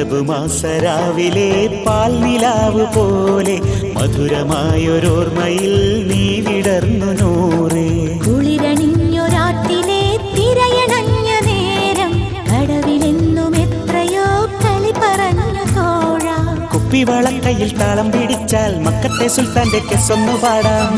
റജബ് മാസരാവിലെ പാൽനിലാവ് പോലെ മധുരമായൊരോർമ്മയിൽ നീ വിടർന്നു നൂറേ. കുളിരണിഞ്ഞൊരാട്ടിലെ തിരയണഞ്ഞ നേരം കടവിലെന്നും എത്രയോ കളി പറഞ്ഞു തോഴ. കുപ്പിവളക്കയിൽ താളം പിടിച്ചാൽ മക്കത്തെ സുൽത്താന്റെ കെസ്സൊന്നു പാടാം.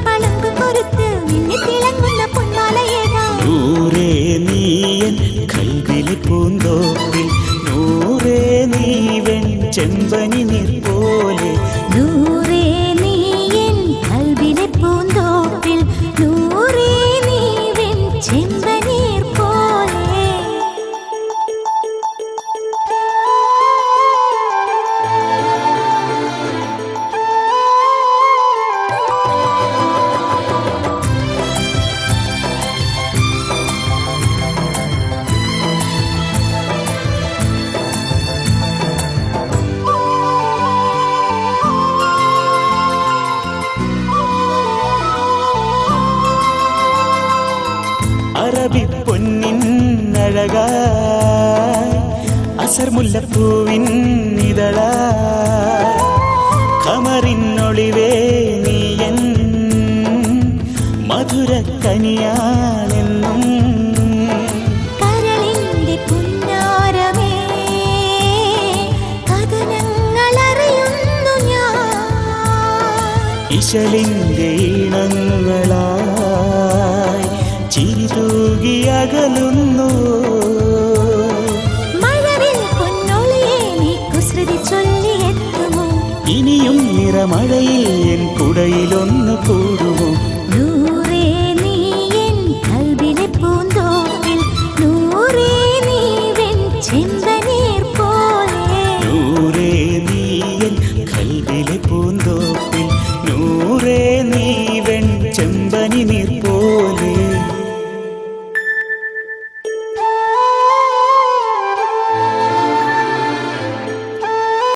പഴമ്പ് കൊരുത്ത് മിന്നി തിളങ്ങുന്ന പൊന്മാലയേകാ. നൂറേ നീയൻ കൽവിലെ പൂന്തോപ്പിൽ, നൂറേ നീ വെൺ ചെമ്പനി നീർ പോലെ. നൂറേ നീയൻ കൽവിലെ പൂന്തോപ്പിൽ, നൂറേ നീ വെൺ ചെമ്പനീർ പോലെ. അറബിപ്പൊന്നിൻ അഴകായി അസർ മുല്ലപ്പൂവിൻ ഇതളായി ഖമറിനൊളിവേ നീയൻ മധുരക്കനിയാണെന്നും. കരളിന്റെ പുന്നാരമേ കഥനങ്ങളറിയുന്നു ഞാൻ. ഇശലിന്റെ ഈണങ്ങളായി ചിരി തൂകിയകലുന്നു. മഴവിൽ പൊന്നൊളിയെ നീ കുസൃതി ചൊല്ലിയെത്തുമോ? ഇനിയും നിറമഴയിൽ എൻ കുടയിലൊന്നു കൂടുമോ?